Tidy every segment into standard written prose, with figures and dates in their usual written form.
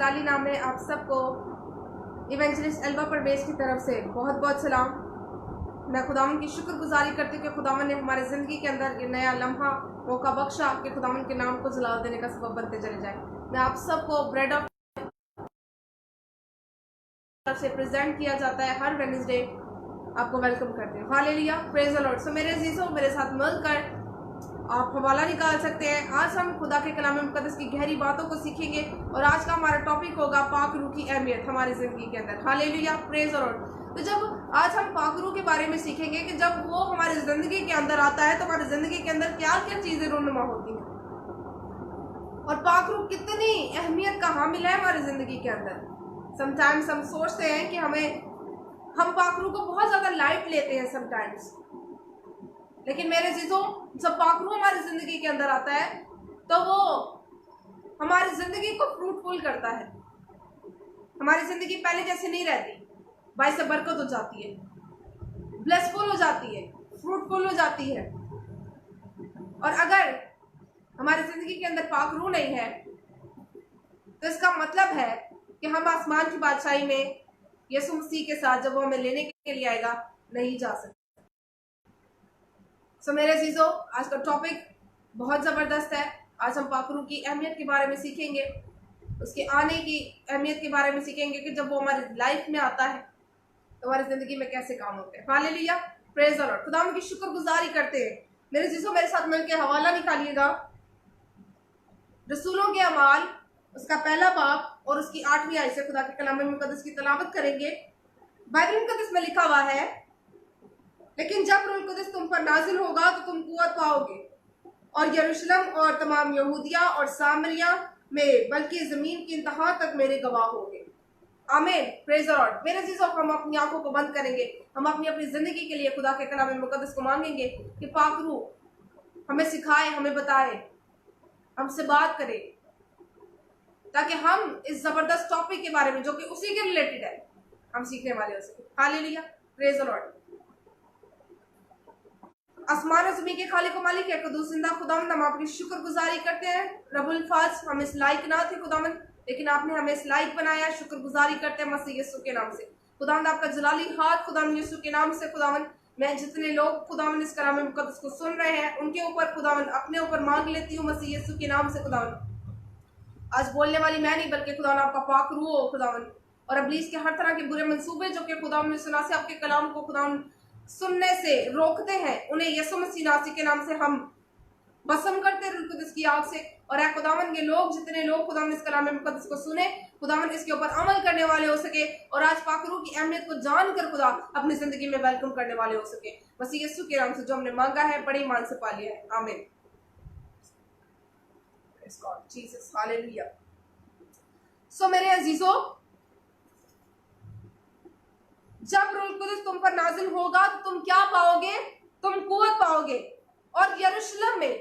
जलाली नाम है। आप सबको इवेंजलिस्ट एल्बा परवेज की तरफ से बहुत बहुत सलाम। मैं खुदावन की शुक्रगुजारी करती हूँ कि खुदावन ने हमारे ज़िंदगी के अंदर ये नया लम्हा मौका बख्शा कि खुदावन के नाम को जला देने का सबब बनते चले जाए। मैं आप सबको ब्रेड ऑफ से प्रेजेंट किया जाता है हर वेडनेसडे, आपको वेलकम करते हैं। Hallelujah, praise the Lord. So मेरे अजीजों, मेरे साथ मिलकर आप हवाला निकाल सकते हैं। आज हम खुदा के कलाम मुकद्दस की गहरी बातों को सीखेंगे और आज का हमारा टॉपिक होगा पाक रूह की अहमियत हमारी जिंदगी के अंदर। Hallelujah, praise the Lord. तो जब आज हम पाक रूह के बारे में सीखेंगे कि जब वो हमारी जिंदगी के अंदर आता है तो हमारी जिंदगी के अंदर क्या क्या चीजें रूनुमा होती हैं और पाक रूह कितनी अहमियत का हामिल है हमारी जिंदगी के अंदर। समटाइम्स हम सोचते हैं कि हम पाक रूह को बहुत ज्यादा लाइट लेते हैं समटाइम्स, लेकिन मेरे चीजों जब पाक रूह हमारी जिंदगी के अंदर आता है तो वो हमारी जिंदगी को फ्रूटफुल करता है। हमारी जिंदगी पहले जैसे नहीं रहती, बाई से बरकत हो जाती है, ब्लेसफुल हो जाती है, फ्रूटफुल हो जाती है। और अगर हमारी जिंदगी के अंदर पाक रूह नहीं है तो इसका मतलब है कि हम आसमान की बादशाही में यीशु मसीह के साथ जब वो हमें लेने के लिए आएगा नहीं जा सकते। सो मेरे चीजों, आज का टॉपिक बहुत ज़बरदस्त है। आज हम पाक रूह की अहमियत के बारे में सीखेंगे, उसके आने की अहमियत के बारे में सीखेंगे कि जब वो हमारी लाइफ में आता है तो हमारी ज़िंदगी में कैसे काम होते हैं। Hallelujah, praise the Lord. खुदा उनकी शुक्रगुजारी करते हैं। मेरे चीजों, मेरे साथ मिलकर हवाला निकालिएगा। रसूलों के अमाल उसका पहला बाब और उसकी 8वीं आयत से खुदा के कलाम मुकद्दस की तलावत करेंगे। बाइबल मुकद्दस में लिखा हुआ है, लेकिन जब रूह कुदस तुम पर नाजिल होगा तो तुम कुव्वत पाओगे और यरूशलेम और तमाम यहूदिया और सामरिया में बल्कि जमीन की इंतहा तक मेरे गवाह होंगे। आमीन, प्रेज द लॉर्ड। मेरे चीजों, हम अपनी आंखों को बंद करेंगे। हम अपनी जिंदगी के लिए खुदा के कलाम मुकद्दस को मांगेंगे कि पाक रूह हमें सिखाए, हमें बताए, हमसे बात करे, ताकि हम इस जबरदस्त टॉपिक के बारे में जो कि उसी के रिलेटेड है हम सीखने वाले हो सके। Hallelujah, praise the Lord. आसमान और ज़मीन के खालिक व मालिक है कुद्दूस जिंदा खुदावंद, हम आपकी शुक्रगुजारी करते हैं। रब्बुल फाज, हम इस लायक ना थे खुदावंद, लेकिन आपने हमें इस लायक बनाया। शुक्रगुजारी करते हैं मसीह यीशु के नाम से खुदावंद। आपका जलाली हाथ खुदावंद यीशु के नाम से खुदावंद, मैं जितने लोग खुदावंद इस कलाम मुकद्दस को सुन रहे हैं उनके ऊपर खुदावंद अपने ऊपर मांग लेती हूँ मसीह यीशु के नाम से खुदावंद। आज बोलने वाली मैं नहीं बल्कि खुदावंद आपका पाक रूह हो खुदावंद, और इब्लीस के हर तरह के बुरे मंसूबे जो कि खुदावंद ने सुना से आपके कलाम को खुदावंद सुनने से रोकते हैं, उन्हें यीशु मसीह नासरी के नाम से हम भस्म करते हैं रूह कुदस की आग से। और ऐ खुदावंद के लोग, जितने लोग खुदावंद इस कलाम मुकद्दस को सुने खुदावंद इसके ऊपर अमल करने वाले हो सके और आज पाक रूह की अहमियत को जानकर खुदा अपनी जिंदगी में वेलकम करने वाले हो सके मसीह यीशु के नाम से जो हमने मांगा है, बड़ी ईमान से पा लिया है। आमीन, प्रेज गॉड, जीसस, हालेलुया। सो मेरे अजीजों, जब रूह कुदस तुम पर नाजिल होगा तो तुम क्या पाओगे? तुम कुव्वत पाओगे। और यरूशलेम में,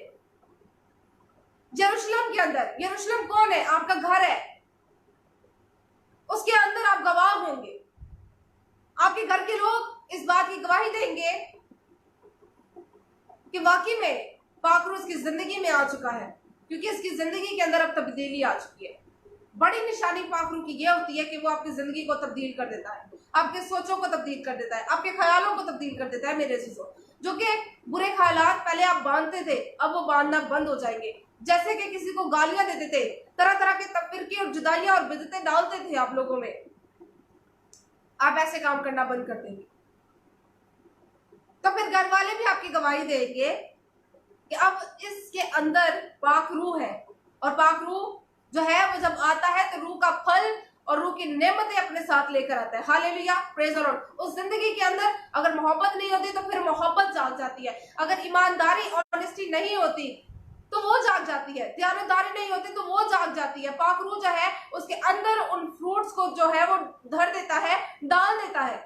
यरूशलेम के अंदर, यरूशलेम कौन है? आपका घर है, उसके अंदर आप गवाह होंगे। आपके घर के लोग इस बात की गवाही देंगे कि वाकई में पाक रूह उसकी जिंदगी में आ चुका है, क्योंकि इसकी जिंदगी के अंदर अब तब्दीली आ चुकी है। बड़ी निशानी पाक रूह की यह होती है कि वो आपकी जिंदगी को तब्दील कर देता है, आपके सोचों को तब्दील कर देता है, आपके ख्यालों को तब्दील कर देता है। मेरे चीजों, जो कि बुरे ख्यालात पहले आप बांधते थे अब वो बांधना बंद हो जाएंगे। जैसे कि किसी को गालियां देते थे, तरह तरह के तफरीकी और जुदाइयां और बिदअतें डालते थे आप लोगों में, आप ऐसे काम करना बंद कर देंगे। तो फिर घर वाले भी आपकी गवाही देंगे कि अब इसके अंदर पाक रूह है, और पाक रूह जो है वो जब आता है तो रूह का फल और रूह की नेमतें अपने साथ लेकर आता है। Hallelujah, praise the Lord. उस जिंदगी के अंदर अगर मोहब्बत नहीं होती तो फिर मोहब्बत जाग जाती है। अगर ईमानदारी, ऑनेस्टी नहीं होती तो वो जाग जाती है। दयानतदारी नहीं होती तो वो जाग जाती है। पाक रूह जो है उसके अंदर उन फ्रूट्स को जो है वो धर देता है, डाल देता है।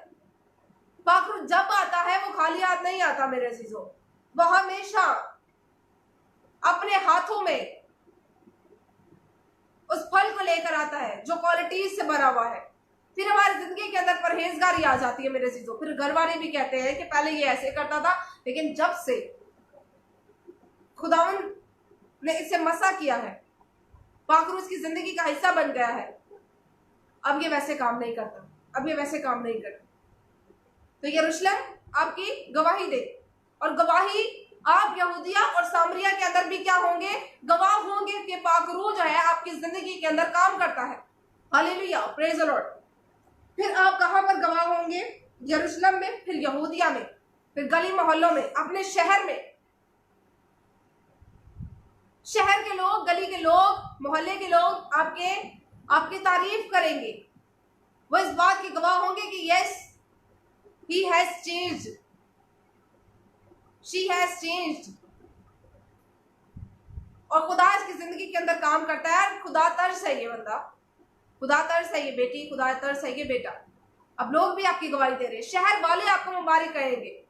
पाक रूह जब आता है वो खाली हाथ नहीं आता मेरे अजीजों, वो हमेशा अपने हाथों में उस फल को लेकर आता है जो क्वालिटीज से भरा हुआ है। फिर हमारी जिंदगी के अंदर परहेजगारी आ जाती है मेरे चीजों। फिर घर वाले भी कहते हैं कि पहले ये ऐसे करता था, लेकिन जब से खुदावन ने इसे मसा किया है, पाक रूह उसकी जिंदगी का हिस्सा बन गया है, अब ये वैसे काम नहीं करता, अब ये वैसे काम नहीं करता। तो यरूशलेम आपकी गवाही दे, और गवाही आप यहूदिया और सामरिया के अंदर भी क्या होंगे, गवाह होंगे कि पाक रूह जो है आपकी जिंदगी के अंदर काम करता है। Hallelujah, praise the Lord. फिर आप कहां पर गवाह होंगे, यरूशलेम में, फिर यहूदिया में, फिर गली मोहल्लों में, अपने शहर में। शहर के लोग, गली के लोग, मोहल्ले के लोग आपकी तारीफ करेंगे। वो इस बात की गवाह होंगे कि yes, he has changed, she has changed. और खुदा इसकी जिंदगी के अंदर काम करता है। खुदा तरस है ये बंदा, खुदा तरस है ये बेटी, खुदा तरस है ये बेटा। अब लोग भी आपकी गवाही दे रहे हैं, शहर वाले आपको मुबारक कहेंगे।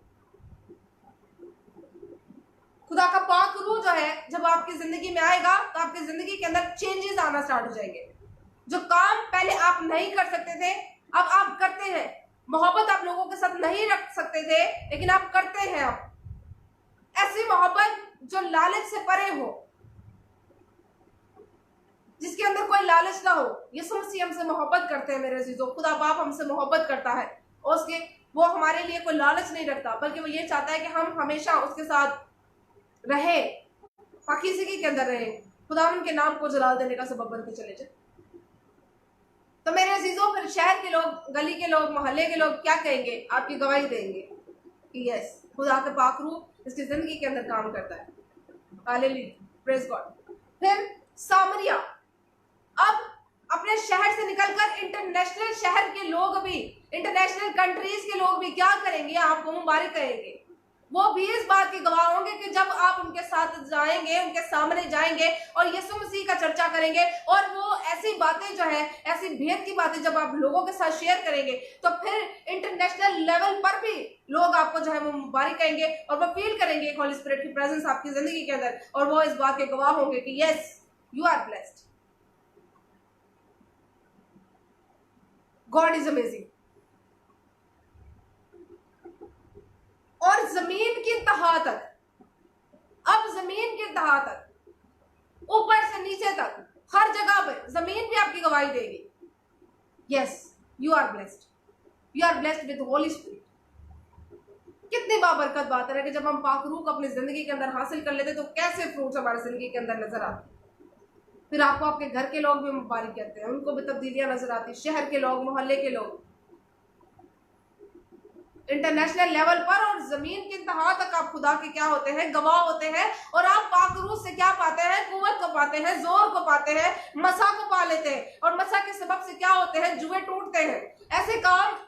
खुदा का पाक रूह जो है जब आपकी जिंदगी में आएगा तो आपकी जिंदगी के अंदर चेंजेस आना स्टार्ट हो जाएंगे। जो काम पहले आप नहीं कर सकते थे अब आप करते हैं। मोहब्बत आप लोगों के साथ नहीं रख सकते थे लेकिन आप करते हैं। आप ऐसी मोहब्बत जो लालच से परे हो, जिसके अंदर कोई लालच ना हो। यीशु मसीह हमसे मोहब्बत करते हैं मेरे अजीजों, खुदा बाप हमसे मोहब्बत करता है और उसके वो हमारे लिए कोई लालच नहीं रखता, बल्कि वो ये चाहता है कि हम हमेशा उसके साथ रहे, पाकीज़गी के अंदर रहे, खुदा उनके नाम को जलाल देने का सबब बनते चले जाए। तो मेरे अजीजों, फिर शहर के लोग, गली के लोग, मोहल्ले के लोग क्या कहेंगे, आपकी गवाही देंगे कि यस, खुदा का पाक रूह इसकी जिंदगी के अंदर काम करता है। Hallelujah, praise God. फिर सामरिया, अब अपने शहर से निकलकर इंटरनेशनल शहर के लोग भी, इंटरनेशनल कंट्रीज के लोग भी क्या करेंगे, आपको मुबारक कहेंगे। वो भी इस बात के गवाह होंगे कि जब आप उनके साथ जाएंगे, उनके सामने जाएंगे और यीशु मसीह का चर्चा करेंगे, और वो ऐसी बातें जो है, ऐसी भेद की बातें जब आप लोगों के साथ शेयर करेंगे तो फिर इंटरनेशनल लेवल पर भी लोग आपको जो है वो मुबारक कहेंगे और वो फील करेंगे एक होली स्पिरिट की प्रेजेंस आपकी जिंदगी के अंदर, और वो इस बात के गवाह होंगे कि yes, you are blessed, God is amazing. और जमीन की तहा तक, अब जमीन की तहा तक, ऊपर से नीचे तक, हर जगह पर जमीन भी आपकी गवाही देगी, yes, you are blessed, you are blessed with Holy Spirit. कितनी बाबरकत बात है कि जब हम पाक रूह को अपनी जिंदगी के अंदर हासिल कर लेते तो कैसे फ्रूट्स हमारी जिंदगी के अंदर नजर आते। फिर आपको आपके घर के लोग भी मुबारक कहते हैं, उनको भी तब्दीलियां नजर आती, शहर के लोग, मोहल्ले के लोग, इंटरनेशनल लेवल पर और जमीन की तहा तक आप खुदा के क्या होते हैं, गवाह होते हैं। और आप पाक रूह से क्या पाते हैं, कुव्वत को पाते हैं, जोर को पाते हैं, मसा को पा लेते हैं, और मसा के सबब से क्या होते हैं, जुए टूटते हैं। ऐसे काम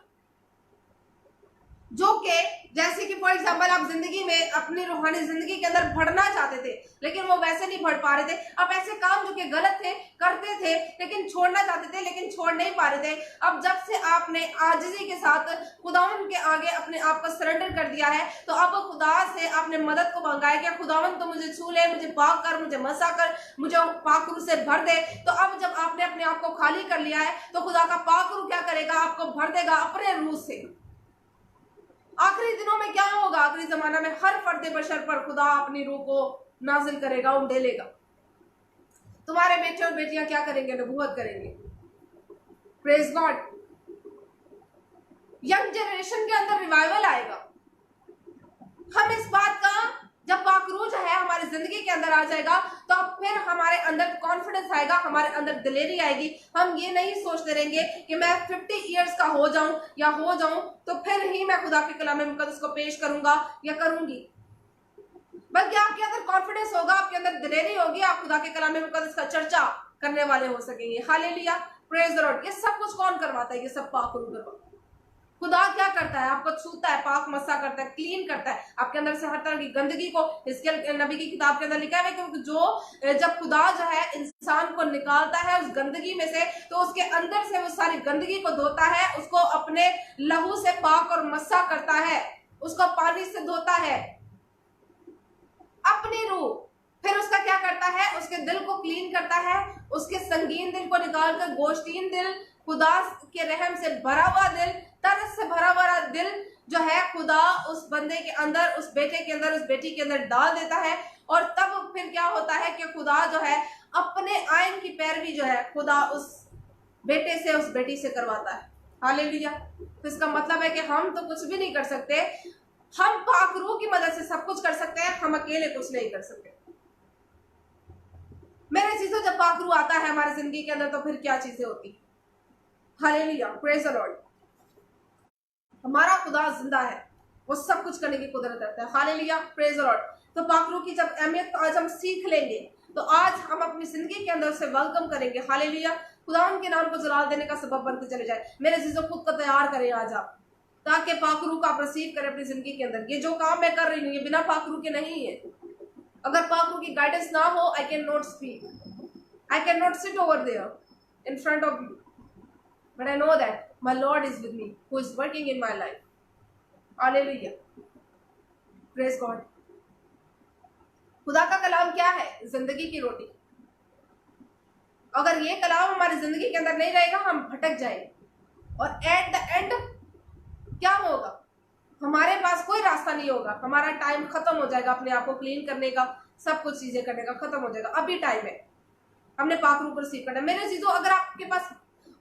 जो कि जैसे कि फॉर एग्जाम्पल आप जिंदगी में अपनी रूहानी जिंदगी के अंदर बढ़ना चाहते थे लेकिन वो वैसे नहीं बढ़ पा रहे थे। आप ऐसे काम जो कि गलत थे करते थे लेकिन छोड़ना चाहते थे लेकिन छोड़ नहीं पा रहे थे। अब जब से आपने आजिज़ी के साथ खुदावन के आगे अपने आप को सरेंडर कर दिया है तो अब खुदा से आपने मदद को मांगा है कि खुदावन तो मुझे छू ले, मुझे पाक कर, मुझे मसा कर, मुझे पाक रूह से भर दे। तो अब जब आपने अपने आप को खाली कर लिया है तो खुदा का पाक रूह क्या करेगा, आपको भर देगा अपने रूह से। आखिरी दिनों में क्या होगा, आखिरी जमाना में हर फर्द बशर पर खुदा अपनी रूह को नाजिल करेगा, उंडेलेगा। तुम्हारे बेटे और बेटियां क्या करेंगे, नबूवत करेंगे। Praise God. यंग जनरेशन के अंदर रिवाइवल आएगा। हम इस बात का, जब पाक रूह जो है हमारी जिंदगी के अंदर आ जाएगा तो फिर हमारे अंदर कॉन्फिडेंस आएगा, हमारे अंदर दिलेरी आएगी। हम ये नहीं सोचते रहेंगे कि मैं 50 इयर्स का हो जाऊं या हो जाऊं तो फिर ही मैं खुदा के कलाम मुकद्दस को पेश करूंगा या करूंगी, बल्कि आपके अंदर कॉन्फिडेंस होगा, आपके अंदर दिलेरी होगी, आप खुदा के कलाम मुकद्दस का चर्चा करने वाले हो सकेंगे। Hallelujah, praise the Lord. ये सब कुछ कौन करवाता है, ये सब पाक रूह करवाता है। खुदा क्या करता है, आपको छूता है, पाक मसा करता है, क्लीन करता है, आपके अंदर से हर तरह की गंदगी को, हिजकिय्याह नबी की किताब के अंदर लिखा है क्योंकि जब खुदा जो है इंसान को निकालता है उस गंदगी में से तो उसके अंदर से वो सारी गंदगी को धोता है, उसको अपने लहू से पाक और मसा करता है, उसको पानी से धोता है अपनी रूह। फिर उसका क्या करता है, उसके दिल को क्लीन करता है, उसके संगीन दिल को निकालकर गोश्तीन दिल, खुदा के रहम से भरा हुआ दिल, तरस से भरा हुआ दिल जो है खुदा उस बंदे के अंदर, उस बेटे के अंदर, उस बेटी के अंदर डाल देता है। और तब फिर क्या होता है कि खुदा जो है अपने आइन की पैरवी जो है खुदा उस बेटे से, उस बेटी से करवाता है। हालेलुया। तो इसका मतलब है कि हम तो कुछ भी नहीं कर सकते, हम पाक रूह की मदद से सब कुछ कर सकते हैं, हम अकेले कुछ नहीं कर सकते। मेरे चीजों जब पाक रूह आता है हमारी जिंदगी के अंदर तो फिर क्या चीजें होती। Hallelujah, praise the Lord. हमारा खुदा जिंदा है, वो सब कुछ करने की कुदरत रखता है। Hallelujah, praise the Lord. तो पाक रूह की जब अहमियत आज हम सीख लेंगे तो आज हम अपनी जिंदगी के अंदर उसे वेलकम करेंगे। हालेलुया, खुदा उनके नाम को जलाल देने का सबब बनते चले जाए। मेरे चीजों खुद को तैयार करें आज आप, ताकि पाक रूह का आप रिसीव करें अपनी जिंदगी के अंदर। ये जो काम मैं कर रही हूँ ये बिना पाक रूह के नहीं है। अगर पाक रूह की गाइडेंस ना हो, I can not speak, I can not sit over there in front of you, but I know that my Lord is with me who is working in my life. Hallelujah, praise God. खुदा का कलाम क्या है? जिंदगी की रोटी। अगर ये कलाम हमारी जिंदगी के अंदर नहीं रहेगा हम भटक जाएंगे, और एट द एंड क्या होगा? हमारे पास कोई रास्ता नहीं होगा, हमारा टाइम खत्म हो जाएगा अपने आप को क्लीन करने का, सब कुछ चीजें करने का खत्म हो जाएगा। अभी टाइम है, हमने पाक रूह को रिसीव करना है। मेरे चीजों, अगर आपके पास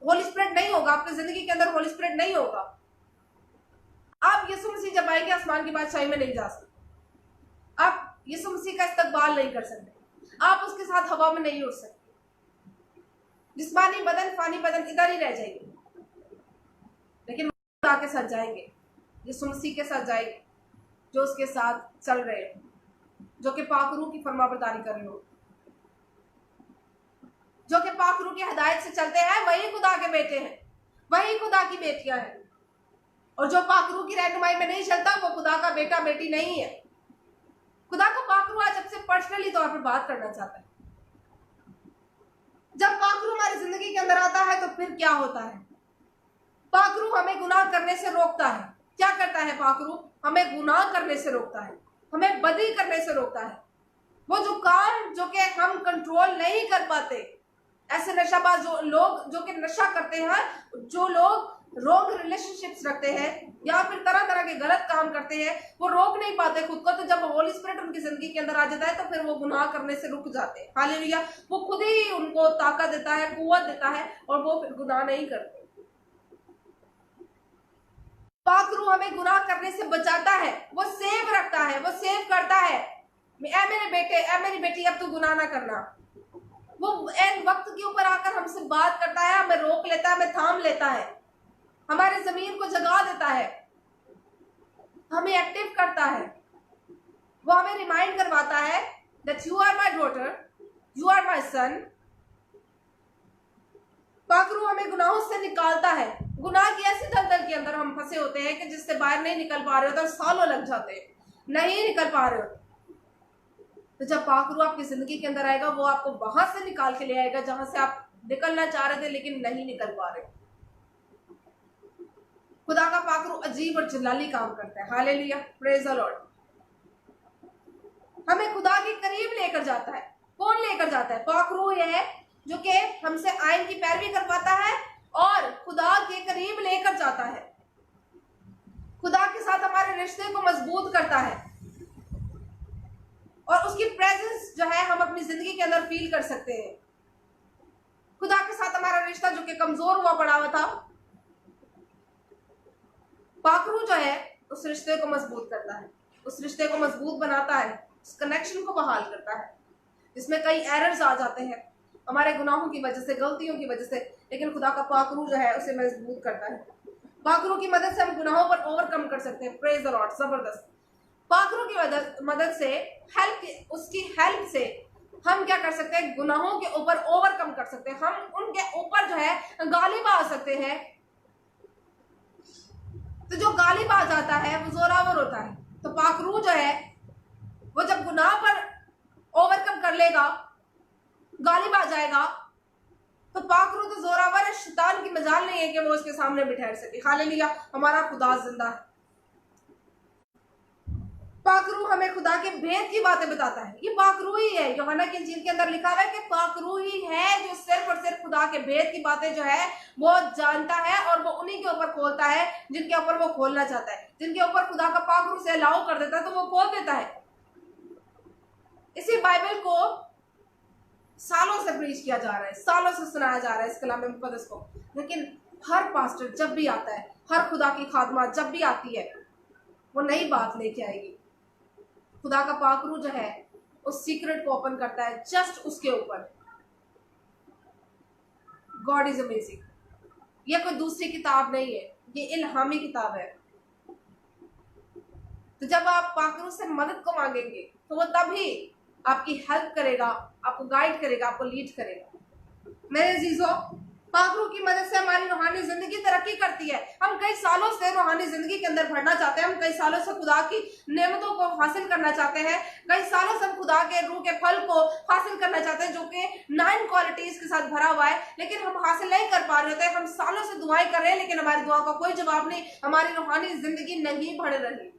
होली स्पिरिट नहीं होगा, आपकी जिंदगी के अंदर होली स्पिरिट नहीं होगा, आप यीशु मसीह जब आएंगे आसमान की बादशाही में नहीं जा सकते, आप यीशु मसीह का इस्तकबाल नहीं कर सकते, आप उसके साथ हवा में नहीं उड़ सकते। जिस्मानी बदन, फानी बदन इधर ही रह जाएंगे, लेकिन खुदा के साथ जाएंगे, यीशु मसीह के साथ जाएंगे, जो उसके साथ चल रहे हैं, जो कि पाक रूह की फरमाबरदारी कर रहे हो, जो कि पाक रूह की हिदायत से चलते हैं, वही खुदा के बेटे हैं, वही खुदा की बेटियां हैं। और जो पाक रूह की रहनुमाई में नहीं चलता वो खुदा का बेटा बेटी नहीं है। खुदा को पाक रूह आज सबसे पर्सनली तौर पर बात करना चाहता है। जब पाक रूह हमारी जिंदगी के अंदर आता है तो फिर क्या होता है? पाक रूह हमें गुनाह करने से रोकता है। क्या करता है पाक रूह? हमें गुनाह करने से रोकता है, हमें बदी करने से रोकता है। वो जो काम जो कि हम कंट्रोल नहीं कर पाते, ऐसे नशाबाज जो लोग जो कि नशा करते हैं, जो लोग रॉन्ग रिलेशनशिप्स रखते हैं या फिर तरह तरह के गलत काम करते हैं, वो रोक नहीं पाते खुद को। तो जब होली स्पिरिट उनकी जिंदगी के अंदर आ जाता है तो फिर वो गुनाह करने से रुक जाते हैं। हालेलुया, वो खुद ही उनको ताकत देता है, कुव्वत देता है, और वो फिर गुनाह नहीं करते। पाक रूह हमें गुनाह करने से बचाता है, वो सेव रखता है, वो सेव करता है। ऐ मेरे बेटे, ऐ मेरी बेटी, अब तू गुनाह ना करना। वो एन वक्त के ऊपर आकर हमसे बात करता है, हमें रोक लेता है, हमें थाम लेता है, हमारे जमीन को जगा देता है, हमें एक्टिव करता है। वो हमें रिमाइंड करवाता है that you are my daughter, you are my son. पाक रूह हमें गुनाहों से निकालता है। गुनाह की ऐसी दलदल के अंदर हम फंसे होते हैं कि जिससे बाहर नहीं निकल पा रहे होते, और सालों लग जाते हैं, नहीं निकल पा रहे होते। तो जब पाक रूह आपकी जिंदगी के अंदर आएगा, वो आपको वहां से निकाल के ले आएगा जहां से आप निकलना चाह रहे थे लेकिन नहीं निकल पा रहे। खुदा का पाक रूह अजीब और जलाली काम करता है। Hallelujah, praise the Lord. हमें खुदा के करीब लेकर जाता है। कौन लेकर जाता है? पाक रूह यह है जो कि हमसे आइन की पैरवी करवाता है और खुदा के करीब लेकर जाता है, खुदा के साथ हमारे रिश्ते को मजबूत करता है, और उसकी प्रेजेंस जो है हम अपनी जिंदगी के अंदर फील कर सकते हैं। खुदा के साथ हमारा रिश्ता जो कि कमजोर हुआ पड़ा हुआ था, पाक रूह जो है उस रिश्ते को मजबूत करता है, उस रिश्ते को मजबूत बनाता है, उस कनेक्शन को बहाल करता है, जिसमें कई एरर्स आ जाते हैं हमारे गुनाहों की वजह से, गलतियों की वजह से, लेकिन खुदा का पाक रूह जो है उसे मजबूत करता है। पाक रूह की मदद से हम गुनाहों पर ओवरकम कर सकते हैं। प्रेज द लॉर्ड, जबरदस्त। पाक रूह की मदद से, उसकी हेल्प से हम क्या कर सकते हैं? गुनाहों के ऊपर ओवरकम कर सकते हैं, हम उनके ऊपर जो है गालिब आ सकते हैं। तो जो गालिब आ जाता है वो जोरावर होता है। तो पाक रूह जो है वो जब गुनाह पर ओवरकम कर लेगा, गालिब आ जाएगा, तो पाक रूह तो जोरावर है, शैतान की मजाल नहीं है कि वो उसके सामने भी ठहर सके। हालेलुया, हमारा खुदा जिंदा है। पाक रूह हमें खुदा के भेद की बातें बताता है। ये पाक रूह ही है, यूहन्ना की इंजील के अंदर लिखा हुआ है कि पाक रूह ही है जो सिर्फ और सिर्फ खुदा के भेद की बातें जो है वो जानता है, और वो उन्हीं के ऊपर खोलता है जिनके ऊपर वो खोलना चाहता है। जिनके ऊपर खुदा का पाक रूह से अलाउ कर देता है तो वो खोल देता है। इसी बाइबल को सालों से प्रीच किया जा रहा है, सालों से सुनाया जा रहा है इस कलाम मुकद्दस को, लेकिन हर पास्टर जब भी आता है, हर खुदा की खादमा जब भी आती है, वो नई बात लेके आएगी। खुदा का पाकरू जो है उस सीक्रेट को ओपन करता है जस्ट उसके ऊपर। God is amazing. ये कोई दूसरी किताब नहीं है, ये इल्हामी किताब है। तो जब आप पाकरू से मदद को मांगेंगे तो वो तभी आपकी हेल्प करेगा, आपको गाइड करेगा, आपको लीड करेगा। मेरे अजीजों, पाकरू की मदद से हमारी रूहानी जिंदगी तरक्की करती है। हम कई सालों से रूहानी जिंदगी के अंदर बढ़ना चाहते हैं, हम कई सालों से खुदा की नेमतों को हासिल करना चाहते हैं, कई सालों से हम खुदा के रूह के फल को हासिल करना चाहते हैं जो कि 9 क्वालिटीज के साथ भरा हुआ है, लेकिन हम हासिल नहीं कर पा रहे होते। हम सालों से दुआएं कर रहे हैं लेकिन हमारी दुआ का कोई जवाब नहीं, हमारी रूहानी जिंदगी नहीं बढ़ रही।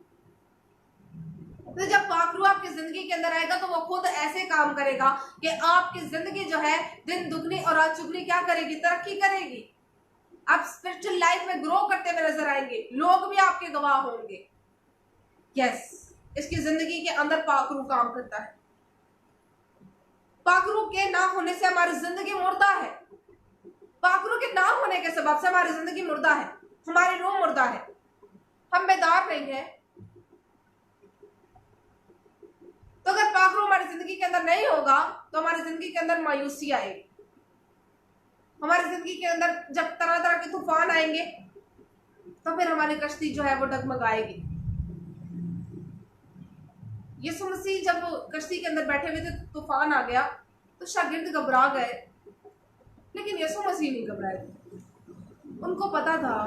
तो जब पाकरू आपकी जिंदगी के अंदर आएगा तो वो खुद ऐसे काम करेगा कि आपकी जिंदगी जो है दिन दुगनी और रात चुगनी क्या करेगी, तरक्की करेगी। आप स्पिरिचुअल लाइफ में ग्रो करते हुए नजर आएंगे, लोग भी आपके गवाह होंगे। यस, इसकी जिंदगी के अंदर पाकरू काम करता है। पाकरू के ना होने से हमारी जिंदगी मुर्दा है। पाकरू के ना होने के सबब से हमारी जिंदगी मुर्दा है, हमारी रूह मुर्दा है, हम बेदार नहीं है। तो अगर पाकरू हमारी जिंदगी के अंदर नहीं होगा तो हमारी जिंदगी के अंदर मायूसी आएगी। हमारी जिंदगी के अंदर जब तरह तरह के तूफान आएंगे तो फिर हमारी कश्ती जो है वो डगमगाएगी। यीशु मसीह जब कश्ती के अंदर बैठे हुए थे, तूफान आ गया तो शागिर्द घबरा गए, लेकिन यीशु मसीह नहीं घबराए। उनको पता था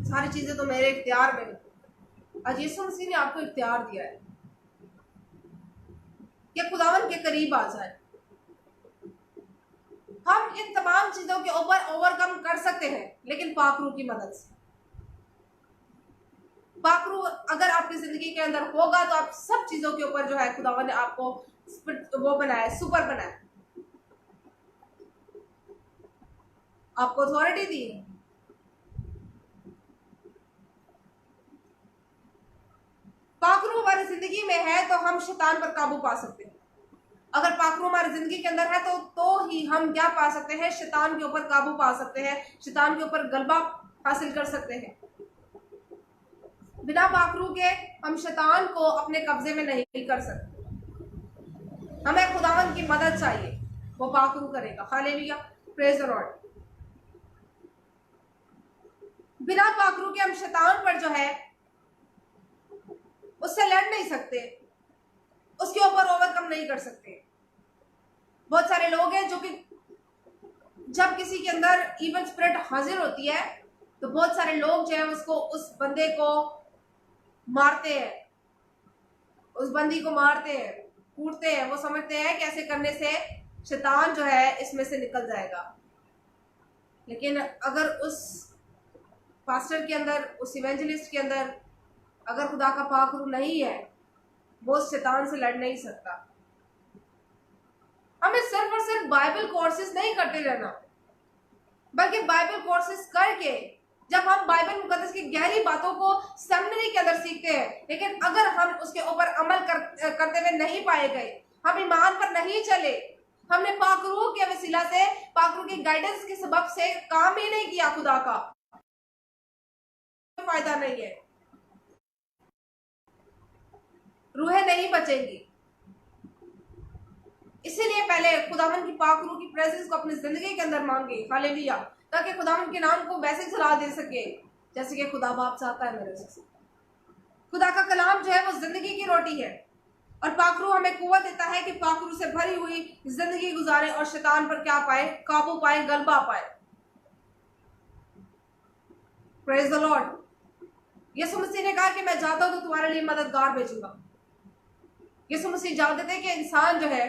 सारी चीजें तो मेरे इख्तियार में नहीं। आज यीशु मसीह ने आपको इख्तियार दिया है कि खुदावन के करीब आ जाए। हम इन तमाम चीजों के ऊपर ओवरकम कर सकते हैं, लेकिन पाकरू की मदद से। पाकरू अगर आपकी जिंदगी के अंदर होगा तो आप सब चीजों के ऊपर जो है खुदावन ने आपको वो बनाया, सुपर बनाया, आपको अथॉरिटी दी है। पाकरू हमारी जिंदगी में है तो हम शैतान पर काबू पा सकते हैं। अगर पाकरू हमारी जिंदगी के अंदर है तो ही हम क्या पा सकते हैं, शैतान के ऊपर काबू पा सकते हैं, शैतान के ऊपर गलबा हासिल कर सकते हैं। बिना पाकरू के हम शैतान को अपने कब्जे में नहीं कर सकते। हमें खुदावन की मदद चाहिए, वो पाकरू करेगा। Hallelujah, praise the Lord. बिना पाकरू के हम शैतान पर जो है उससे लड़ नहीं सकते, उसके ऊपर ओवरकम नहीं कर सकते। बहुत सारे लोग हैं जो कि जब किसी के अंदर इविल स्पिरिट हाजिर होती है तो बहुत सारे लोग जो है उसको, उस बंदे को मारते हैं, उस बंदी को मारते हैं, कूटते हैं। वो समझते हैं कि ऐसे करने से शैतान जो है इसमें से निकल जाएगा। लेकिन अगर उस पास्टर के अंदर, उस इवेंजलिस्ट के अंदर अगर खुदा का पाकरू नहीं है, वो शैतान से लड़ नहीं सकता। हमें सिर्फ और सिर्फ बाइबल कोर्सेज नहीं करते रहना, बल्कि बाइबल कोर्सेज करके जब हम बाइबल मुकद्दस की गहरी बातों को सेमिनरी के अंदर सीखते हैं, लेकिन अगर हम उसके ऊपर अमल करते हुए नहीं पाए गए, हम ईमान पर नहीं चले, हमने पाकरू के वसीला से, पाकरू की गाइडेंस के सबब से काम ही नहीं किया खुदा का, फायदा नहीं है, रूहें नहीं बचेंगी। इसीलिए पहले खुदावन की पाकरू की प्रेजेंस को अपनी जिंदगी के अंदर मांगे। हालेलुया, ताकि खुदावन के नाम को वैसे जला दे सके जैसे कि खुदा बाप चाहता है मेरे से। खुदा का कलाम जो है वो जिंदगी की रोटी है, और पाकरू हमें कुव्वत देता है कि पाकरू से भरी हुई जिंदगी गुजारे और शैतान पर क्या पाए, काबू पाए, गलबा पाए। Praise the Lord. यीशु मसीह ने कहा कि मैं जाता हूं तो तुम्हारे लिए मददगार भेजूंगा। यीशु मसीह जानते थे कि इंसान जो है,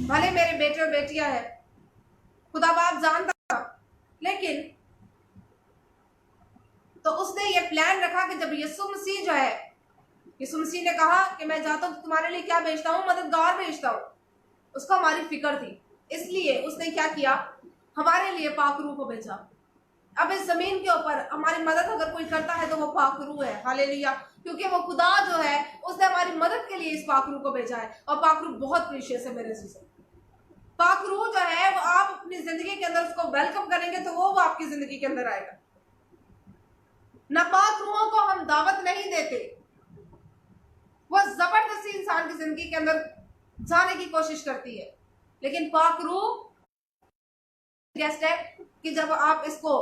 भले मेरे बेटे और बेटियां हैं, खुदा बाप जानता था, लेकिन तो उसने ये प्लान रखा कि जब यीशु मसीह जो है, यीशु मसीह ने कहा कि मैं जाता हूं तो तुम्हारे लिए क्या भेजता हूं, मददगार भेजता हूं। उसको हमारी फिक्र थी, इसलिए उसने क्या किया, हमारे लिए पाकरू को भेजा। अब इस जमीन के ऊपर हमारी मदद अगर कोई करता है तो वो पाकरू है, हालेलुया, क्योंकि वो खुदा जो है उसने हमारी मदद के लिए इस पाकरू को भेजा है। और पाकरू बहुत प्रीशियस है मेरे से। पाकरू जो है वो आप अपनी जिंदगी के अंदर उसको वेलकम करेंगे तो वो आपकी जिंदगी के अंदर आएगा। नापाक रूहों को हम दावत नहीं देते, वो जबरदस्ती इंसान की जिंदगी के अंदर जाने की कोशिश करती है, लेकिन पाक रूह गेस्ट है कि जब आप इसको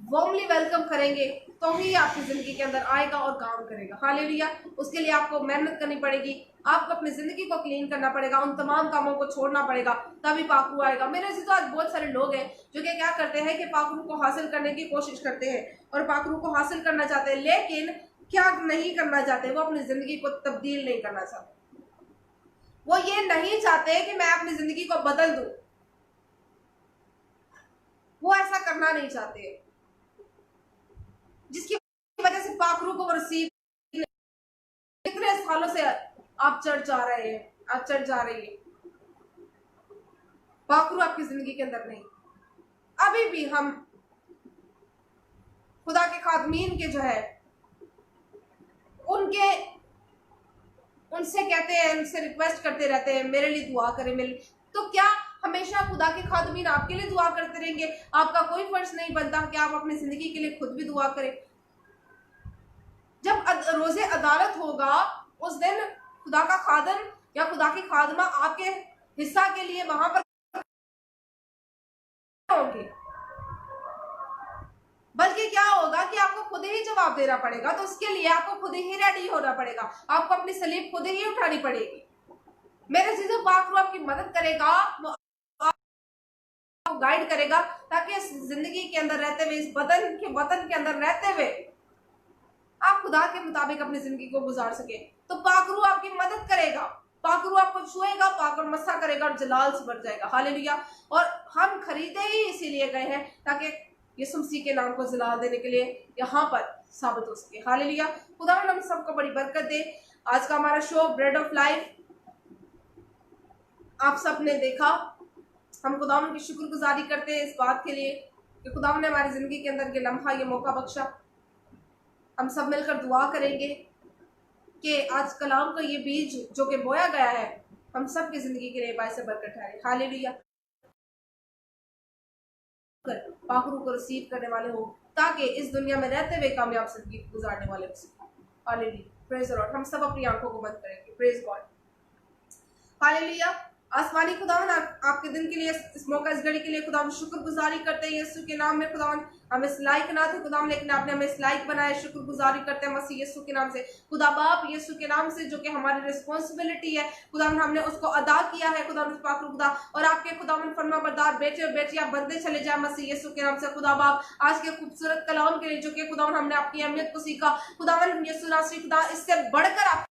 वार्मली वेलकम करेंगे तो ही आपकी जिंदगी के अंदर आएगा और काम करेगा, हालेलुया। उसके लिए आपको मेहनत करनी पड़ेगी, आपको अपनी जिंदगी को क्लीन करना पड़ेगा, उन तमाम कामों को छोड़ना पड़ेगा, तभी पाकरू आएगा। मेरे से तो आज बहुत सारे लोग हैं जो कि क्या करते हैं कि पाकरू को हासिल करने की कोशिश करते हैं और पाकरू को हासिल करना चाहते हैं, लेकिन क्या नहीं करना चाहते, वो अपनी जिंदगी को तब्दील नहीं करना चाहते। वो ये नहीं चाहते कि मैं अपनी जिंदगी को बदल दूं, वो ऐसा करना नहीं चाहते, जिसकी वजह से पाकरू को रिसीव इतने सालों से आप चढ़ जा रहे हैं, आप चढ़ जा रही है, पाकरू आपकी जिंदगी के अंदर नहीं। अभी भी हम खुदा के खादमीन के जो है उनसे कहते हैं, उनसे रिक्वेस्ट करते रहते हैं मेरे लिए दुआ करें, मेरे लिए। तो क्या हमेशा खुदा के खादमीन आपके लिए दुआ करते रहेंगे? आपका कोई फर्ज नहीं बनता कि आप अपनी जिंदगी के लिए खुद भी दुआ करें। जब रोजे अदालत होगा उस दिन खुदा का खादम या खुदा की खादमा आपके हिस्सा के लिए वहां पर होंगे, बल्कि क्या होगा कि आपको खुद ही जवाब देना पड़ेगा। तो उसके लिए आपको खुद ही रेडी होना पड़ेगा, आपको अपनी सलीब खुद ही उठानी पड़ेगी। मेरे चीजों पाक रूह आपकी मदद करेगा, वो आपको गाइड करेगा, ताकि इस जिंदगी के अंदर रहते हुए, इस वतन के अंदर रहते हुए आप खुदा के मुताबिक अपनी जिंदगी को गुजार सके। तो पाक रूह आपकी मदद करेगा, पाक रूह आपको छुएगा, पाक और मस्सा करेगा और जलाल से भर जाएगा, हालेलुया। और हम खरीदे ही इसीलिए गए हैं ताकि यीशु मसीह के नाम को जलाल देने के लिए यहाँ पर साबित हो सके, हालेलुया। खुदा हम सबको बड़ी बरकत दे। आज का हमारा शो ब्रेड ऑफ लाइफ आप सब ने देखा, हम खुदा की शुक्रगुजारी करते हैं इस बात के लिए कि खुदा ने हमारी जिंदगी के अंदर ये लम्हा, ये मौका बख्शा। हम सब मिलकर दुआ करेंगे कि आज कलाम का ये बीज जो कि बोया गया है हम सब की जिंदगी के लिए बायस बरकत ठहरे, हालेलुया। पाखरू को रिसीव करने वाले हो, ताकि इस दुनिया में रहते हुए कामयाब जिंदगी गुजारने वाले हो, हालेलुया। Praise the Lord. हम सब अपनी आंखों को बंद करेंगे, प्रेज गॉड, हालेलुया। आसमानी खुदावन आपके दिन के लिए, इस मौका, इस घड़ी के लिए खुदावन शुक्रगुजारी करते हैं यीशु के नाम में। खुदावन हम इस लायक ना थे खुदावन, लेकिन आपने हमें इस लायक बनाया, शुक्रगुजारी करते हैं मसीह यीशु के नाम से। खुदा बाप यीशु के नाम से, जो कि हमारी रिस्पॉन्सिबिलिटी है खुदावन, हमने उसको अदा किया है खुदावन पाक खुदा। और आपके खुदावन फरमाबरदार बेटे और बेटियां बनते चले जाए मसीह यीशु के नाम से। खुदा बाप आज के खूबसूरत कलाम के लिए जो कि खुदावन हमने अपनी अहमियत को सीखा खुदावन यीशु नासरी खुदा, इससे बढ़कर आप